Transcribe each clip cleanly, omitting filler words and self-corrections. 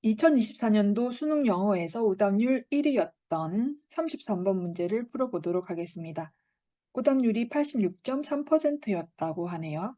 2024년도 수능 영어에서 오답률 1위였던 33번 문제를 풀어보도록 하겠습니다. 오답률이 86.3%였다고 하네요.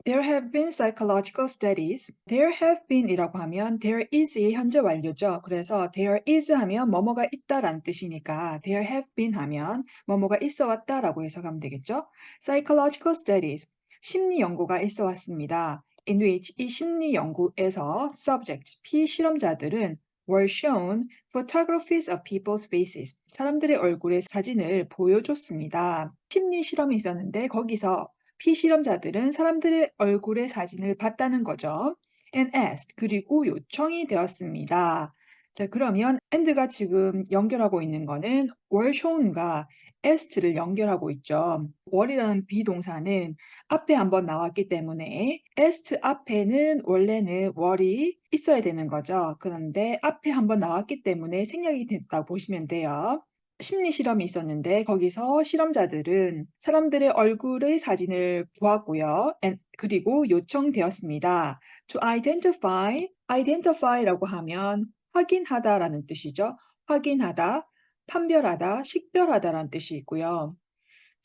There have been psychological studies. There have been 이라고 하면 there is의 현재 완료죠. 그래서 there is 하면 뭐뭐가 있다라는 뜻이니까 there have been 하면 뭐뭐가 있어 왔다라고 해석하면 되겠죠. Psychological studies. 심리 연구가 있어 왔습니다. In which 이 심리 연구에서 subject, 피실험자들은 were shown photographies of people's faces. 사람들의 얼굴의 사진을 보여줬습니다. 심리 실험이 있었는데 거기서 피실험자들은 사람들의 얼굴의 사진을 봤다는 거죠. and asked 그리고 요청이 되었습니다. 자, 그러면 and가 지금 연결하고 있는 거는 were shown과 asked를 연결하고 있죠. were이라는 비동사는 앞에 한번 나왔기 때문에 asked 앞에는 원래는 were이 있어야 되는 거죠. 그런데 앞에 한번 나왔기 때문에 생략이 됐다고 보시면 돼요. 심리 실험이 있었는데 거기서 실험자들은 사람들의 얼굴의 사진을 보았고요. 그리고 요청되었습니다. To identify라고 하면 확인하다라는 뜻이죠. 확인하다, 판별하다, 식별하다라는 뜻이 있고요.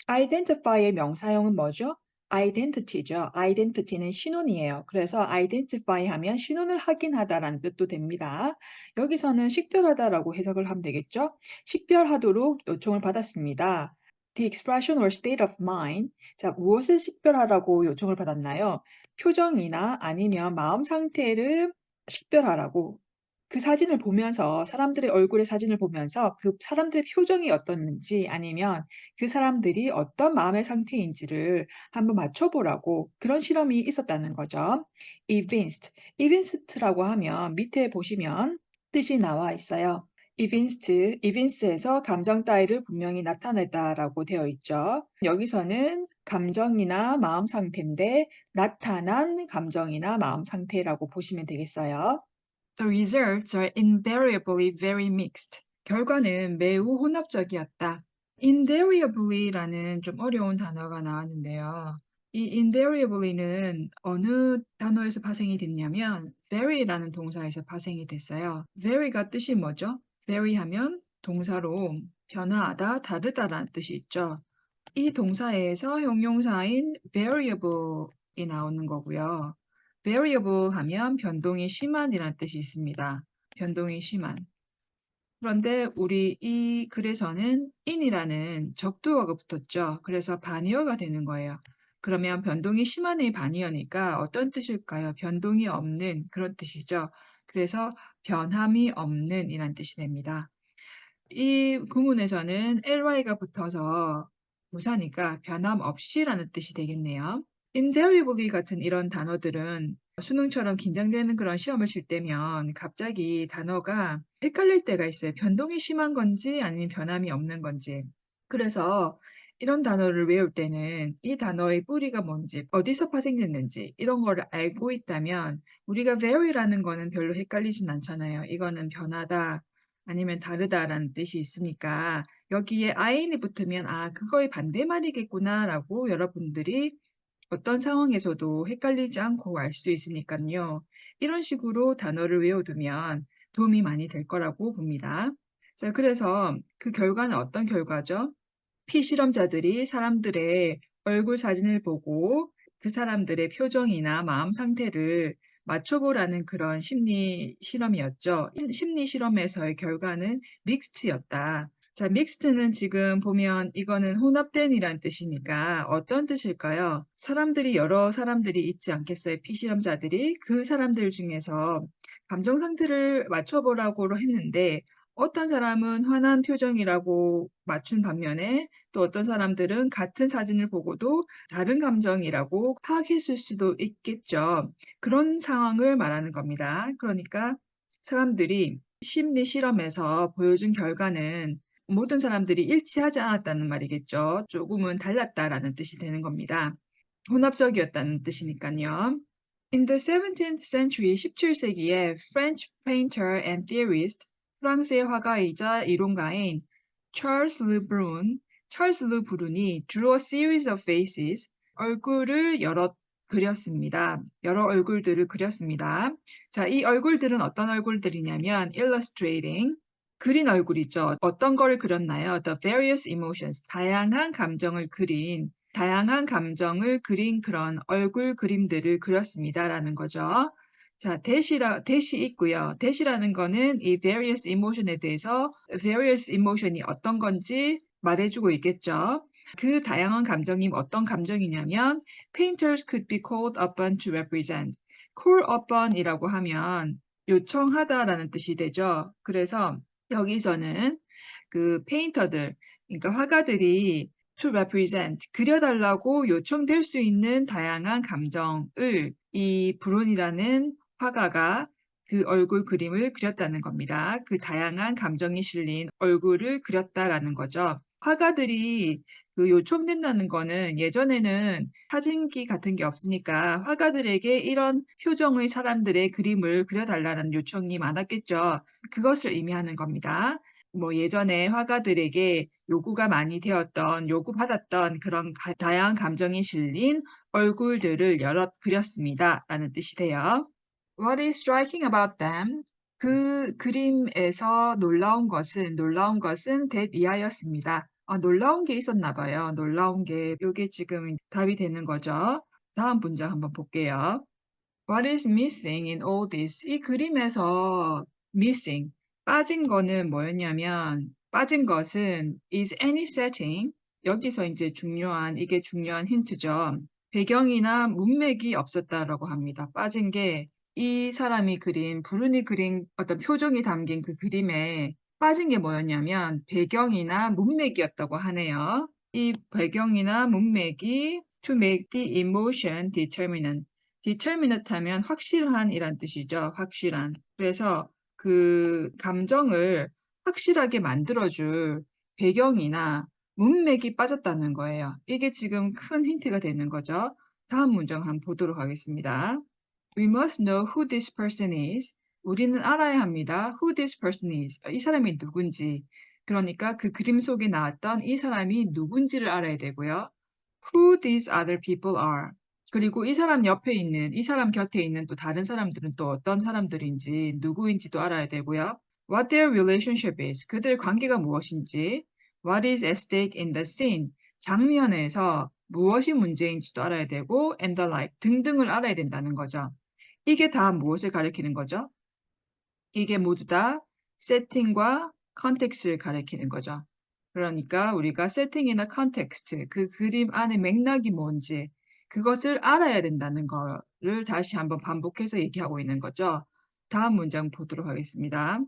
identify의 명사형은 뭐죠? identity죠. identity는 신원이에요. 그래서 identify 하면 신원을 확인하다라는 뜻도 됩니다. 여기서는 식별하다라고 해석을 하면 되겠죠? 식별하도록 요청을 받았습니다. The expression or state of mind. 자, 무엇을 식별하라고 요청을 받았나요? 표정이나 아니면 마음 상태를 식별하라고 그 사진을 보면서 사람들의 얼굴의 사진을 보면서 그 사람들의 표정이 어떻는지 아니면 그 사람들이 어떤 마음의 상태인지를 한번 맞춰보라고 그런 실험이 있었다는 거죠. evinced라고 하면 밑에 보시면 뜻이 나와 있어요. evince에서 감정 따위를 분명히 나타냈다라고 되어 있죠. 여기서는 감정이나 마음 상태인데 나타난 감정이나 마음 상태라고 보시면 되겠어요. The results are invariably very mixed. 결과는 매우 혼합적이었다. invariably라는 좀 어려운 단어가 나왔는데요. 이 invariably는 어느 단어에서 파생이 됐냐면 vary라는 동사에서 파생이 됐어요. vary가 뜻이 뭐죠? vary 하면 동사로 변화하다, 다르다라는 뜻이 있죠. 이 동사에서 형용사인 variable이 나오는 거고요. variable 하면 변동이 심한이라는 뜻이 있습니다. 변동이 심한. 그런데 우리 이 글에서는 in이라는 적두어가 붙었죠. 그래서 반의어가 되는 거예요. 그러면 변동이 심한의 반의어니까 어떤 뜻일까요? 변동이 없는 그런 뜻이죠. 그래서 변함이 없는 이란 뜻이 됩니다. 이 구문에서는 ly가 붙어서 부사니까 변함없이라는 뜻이 되겠네요. invariably 같은 이런 단어들은 수능처럼 긴장되는 그런 시험을 칠 때면 갑자기 단어가 헷갈릴 때가 있어요. 변동이 심한 건지 아니면 변함이 없는 건지. 그래서 이런 단어를 외울 때는 이 단어의 뿌리가 뭔지, 어디서 파생됐는지 이런 거를 알고 있다면 우리가 vary라는 거는 별로 헷갈리진 않잖아요. 이거는 변하다, 아니면 다르다라는 뜻이 있으니까 여기에 in이 붙으면 아, 그거의 반대말이겠구나라고 여러분들이 어떤 상황에서도 헷갈리지 않고 알 수 있으니까요. 이런 식으로 단어를 외워두면 도움이 많이 될 거라고 봅니다. 자, 그래서 그 결과는 어떤 결과죠? 피실험자들이 사람들의 얼굴 사진을 보고 그 사람들의 표정이나 마음 상태를 맞춰보라는 그런 심리 실험이었죠. 심리 실험에서의 결과는 믹스트였다. 자, 믹스트는 지금 보면 이거는 혼합된이란 뜻이니까 어떤 뜻일까요? 사람들이 여러 사람들이 있지 않겠어요? 피실험자들이 그 사람들 중에서 감정 상태를 맞춰보라고 했는데 어떤 사람은 화난 표정이라고 맞춘 반면에 또 어떤 사람들은 같은 사진을 보고도 다른 감정이라고 파악했을 수도 있겠죠. 그런 상황을 말하는 겁니다. 그러니까 사람들이 심리 실험에서 보여준 결과는 모든 사람들이 일치하지 않았다는 말이겠죠. 조금은 달랐다라는 뜻이 되는 겁니다. 혼합적이었다는 뜻이니까요. In the 17th century, 17세기에 French painter and theorist, 프랑스의 화가이자 이론가인 찰스 르 브룬이 drew a series of faces, 얼굴을 여러 그렸습니다. 여러 얼굴들을 그렸습니다. 자, 이 얼굴들은 어떤 얼굴들이냐면 illustrating, 그린 얼굴이죠. 어떤 거를 그렸나요? The various emotions, 다양한 감정을 그린 그런 얼굴 그림들을 그렸습니다라는 거죠. 자, 대시 있고요. 대시라는 거는 이 various emotion에 대해서 various emotion이 어떤 건지 말해주고 있겠죠. 그 다양한 감정이 어떤 감정이냐면 painters could be called upon to represent. call upon이라고 하면 요청하다라는 뜻이 되죠. 그래서 여기서는 그 페인터들, 그러니까 화가들이 to represent, 그려달라고 요청될 수 있는 다양한 감정을 이 브룬이라는 화가가 그 얼굴 그림을 그렸다는 겁니다. 그 다양한 감정이 실린 얼굴을 그렸다라는 거죠. 화가들이 그 요청된다는 거는 예전에는 사진기 같은 게 없으니까 화가들에게 이런 표정의 사람들의 그림을 그려달라는 요청이 많았겠죠. 그것을 의미하는 겁니다. 뭐 예전에 화가들에게 요구가 많이 되었던, 요구받았던 그런 다양한 감정이 실린 얼굴들을 여럿 그렸습니다. 라는 뜻이 돼요. What is striking about them? 그 그림에서 놀라운 것은 that 이하였습니다. 놀라운 게 있었나 봐요. 놀라운 게, 요게 지금 답이 되는 거죠. 다음 문장 한번 볼게요. What is missing in all this? 이 그림에서 missing, 빠진 거는 뭐였냐면, 빠진 것은 is any setting, 여기서 이제 이게 중요한 힌트죠. 배경이나 문맥이 없었다라고 합니다. 빠진 게 이 사람이 브룬이 그린 어떤 표정이 담긴 그 그림에 빠진 게 뭐였냐면 배경이나 문맥이었다고 하네요. 이 배경이나 문맥이 to make the emotion determinant. determinate 하면 확실한 이란 뜻이죠. 확실한. 그래서 그 감정을 확실하게 만들어줄 배경이나 문맥이 빠졌다는 거예요. 이게 지금 큰 힌트가 되는 거죠. 다음 문장 한번 보도록 하겠습니다. We must know who this person is. 우리는 알아야 합니다. Who this person is. 이 사람이 누군지. 그러니까 그 그림 속에 나왔던 이 사람이 누군지를 알아야 되고요. Who these other people are. 그리고 이 사람 곁에 있는 또 다른 사람들은 또 어떤 사람들인지, 누구인지도 알아야 되고요. What their relationship is. 그들 관계가 무엇인지. What is at stake in the scene. 장면에서 무엇이 문제인지도 알아야 되고, and the like 등등을 알아야 된다는 거죠. 이게 다 무엇을 가리키는 거죠? 이게 모두 다 세팅과 컨텍스트를 가리키는 거죠. 그러니까 우리가 세팅이나 컨텍스트, 그 그림 안에 맥락이 뭔지 그것을 알아야 된다는 거를 다시 한번 반복해서 얘기하고 있는 거죠. 다음 문장 보도록 하겠습니다.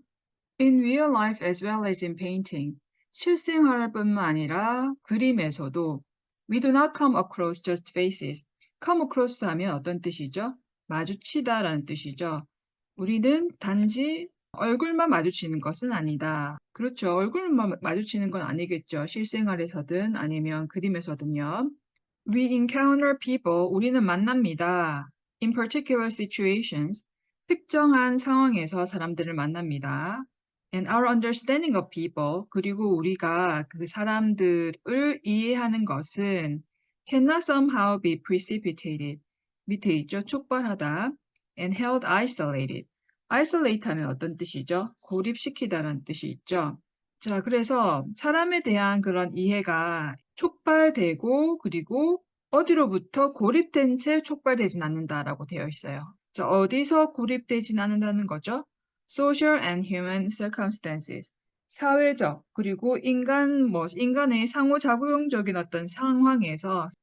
In real life as well as in painting, 실생활뿐만 아니라 그림에서도 we do not come across just faces. come across 하면 어떤 뜻이죠? 마주치다라는 뜻이죠. 우리는 단지 얼굴만 마주치는 것은 아니다. 그렇죠. 얼굴만 마주치는 건 아니겠죠. 실생활에서든 아니면 그림에서든요. We encounter people, 우리는 만납니다. In particular situations, 특정한 상황에서 사람들을 만납니다. And our understanding of people, 그리고 우리가 그 사람들을 이해하는 것은 cannot somehow be precipitated. 밑에 있죠. 촉발하다. And held isolated. isolate 하면 어떤 뜻이죠? 고립시키다라는 뜻이 있죠. 자, 그래서 사람에 대한 그런 이해가 촉발되고 그리고 어디로부터 고립된 채 촉발되진 않는다라고 되어 있어요. 자, 어디서 고립되진 않는다는 거죠? Social and human circumstances. 사회적 그리고 인간의 상호작용적인 어떤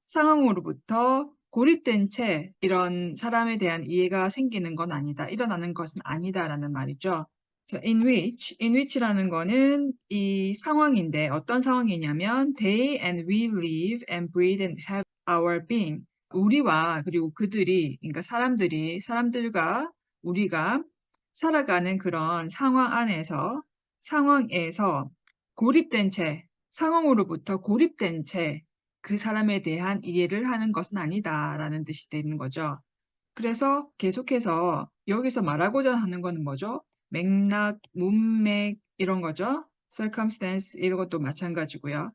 상황으로부터 고립된 채 이런 사람에 대한 이해가 생기는 건 아니다. 일어나는 것은 아니다라는 말이죠. 자, in which라는 거는 이 상황인데 어떤 상황이냐면 they and we live and breathe and have our being. 우리와 그리고 그들이, 그러니까 사람들과 우리가 살아가는 그런 상황에서 고립된 채, 상황으로부터 고립된 채 그 사람에 대한 이해를 하는 것은 아니다라는 뜻이 되는 거죠. 그래서 계속해서 여기서 말하고자 하는 거는 뭐죠? 맥락, 문맥 이런 거죠. circumstance 이런 것도 마찬가지고요.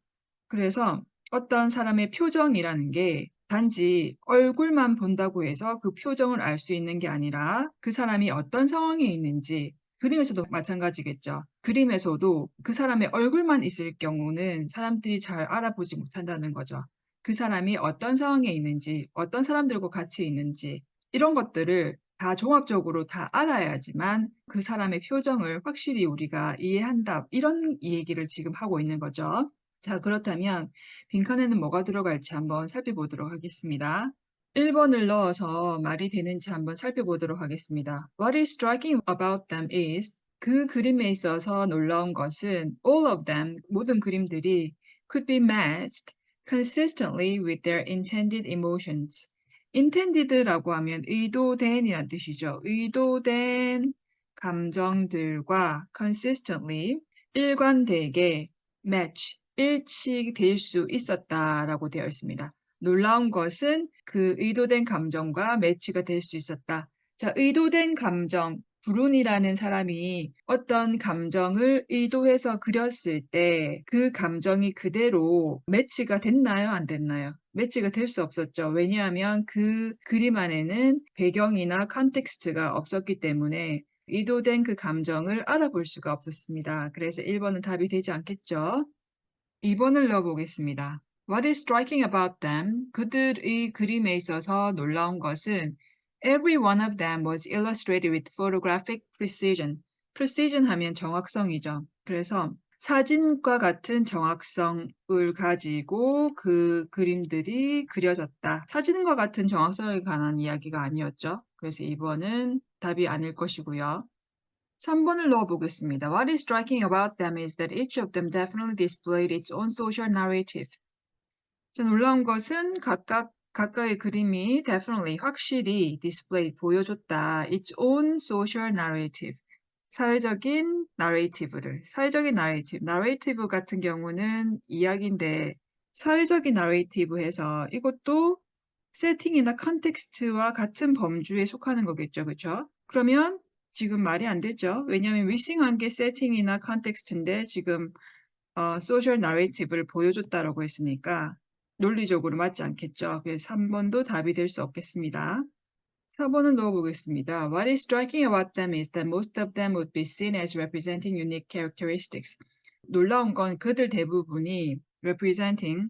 그래서 어떤 사람의 표정이라는 게 단지 얼굴만 본다고 해서 그 표정을 알 수 있는 게 아니라 그 사람이 어떤 상황에 있는지, 그림에서도 마찬가지겠죠. 그림에서도 그 사람의 얼굴만 있을 경우는 사람들이 잘 알아보지 못한다는 거죠. 그 사람이 어떤 상황에 있는지, 어떤 사람들과 같이 있는지, 이런 것들을 다 종합적으로 다 알아야지만 그 사람의 표정을 확실히 우리가 이해한다. 이런 얘기를 지금 하고 있는 거죠. 자, 그렇다면 빈칸에는 뭐가 들어갈지 한번 살펴보도록 하겠습니다. 1번을 넣어서 말이 되는지 한번 살펴보도록 하겠습니다. What is striking about them is, 그 그림에 있어서 놀라운 것은 all of them, 모든 그림들이 could be matched consistently with their intended emotions. intended라고 하면 의도된이란 뜻이죠. 의도된 감정들과 consistently, 일관되게 match, 일치될 수 있었다라고 되어 있습니다. 놀라운 것은 그 의도된 감정과 매치가 될 수 있었다. 자, 의도된 감정, 브룬이라는 사람이 어떤 감정을 의도해서 그렸을 때 그 감정이 그대로 매치가 됐나요? 안 됐나요? 매치가 될 수 없었죠. 왜냐하면 그 그림 안에는 배경이나 컨텍스트가 없었기 때문에 의도된 그 감정을 알아볼 수가 없었습니다. 그래서 1번은 답이 되지 않겠죠. 2번을 넣어보겠습니다. What is striking about them? 그들의 그림에 있어서 놀라운 것은 every one of them was illustrated with photographic precision. precision 하면 정확성이죠. 그래서 사진과 같은 정확성을 가지고 그 그림들이 그려졌다. 사진과 같은 정확성에 관한 이야기가 아니었죠. 그래서 2번은 답이 아닐 것이고요. 3번을 넣어보겠습니다. What is striking about them is that each of them definitely displayed its own social narrative. 자, 놀라운 것은 각각의 그림이 definitely, 확실히 display, 보여줬다. its own social narrative. 사회적인 narrative를. 사회적인 narrative 같은 경우는 이야기인데, 사회적인 narrative 해서 이것도 세팅이나 컨텍스트와 같은 범주에 속하는 거겠죠. 그렇죠? 그러면 지금 말이 안 되죠. 왜냐하면 미싱한 게 세팅이나 컨텍스트인데 지금 소셜 나레이티브를 보여줬다라고 했으니까 논리적으로 맞지 않겠죠. 그래서 3번도 답이 될 수 없겠습니다. 4번을 넣어보겠습니다. What is striking about them is that most of them would be seen as representing unique characteristics. 놀라운 건 그들 대부분이 representing,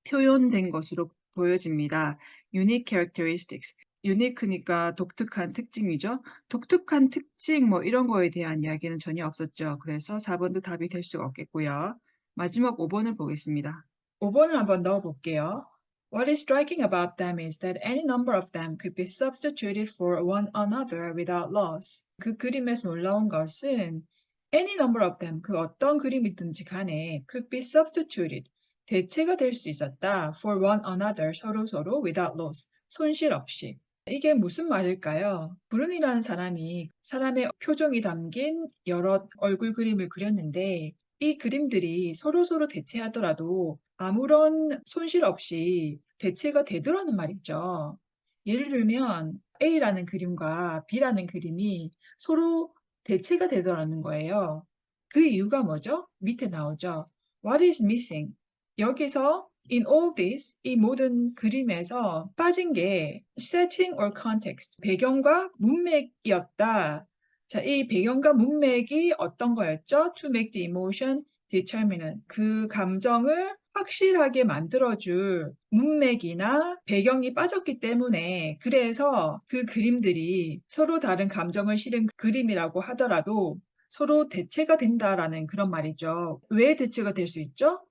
표현된 것으로 보여집니다. unique characteristics. unique니까 독특한 특징이죠. 독특한 특징 뭐 이런 거에 대한 이야기는 전혀 없었죠. 그래서 4번도 답이 될 수가 없겠고요. 마지막 5번을 보겠습니다. 5번을 한번 넣어볼게요. What is striking about them is that any number of them could be substituted for one another without loss. 그 그림에서 놀라운 것은 any number of them, 그 어떤 그림이든지 간에 could be substituted, 대체가 될 수 있었다. for one another, 서로 without loss, 손실 없이. 이게 무슨 말일까요? 브룬이라는 사람이 사람의 표정이 담긴 여러 얼굴 그림을 그렸는데 이 그림들이 서로 대체하더라도 아무런 손실 없이 대체가 되더라는 말이죠. 예를 들면 A라는 그림과 B라는 그림이 서로 대체가 되더라는 거예요. 그 이유가 뭐죠? 밑에 나오죠. What is missing? 여기서 in all this, 이 모든 그림에서 빠진 게 setting or context, 배경과 문맥이었다. 자, 이 배경과 문맥이 어떤 거였죠? To make the emotion determinant. 그 감정을 확실하게 만들어줄 문맥이나 배경이 빠졌기 때문에 그래서 그 그림들이 서로 다른 감정을 실은 그림이라고 하더라도 서로 대체가 된다라는 그런 말이죠. 왜 대체가 될 수 있죠?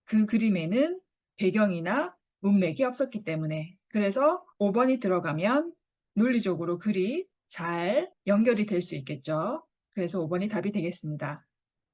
그 그림에는 배경이나 문맥이 없었기 때문에. 그래서 5번이 들어가면 논리적으로 글이 잘 연결이 될 수 있겠죠. 그래서 5번이 답이 되겠습니다.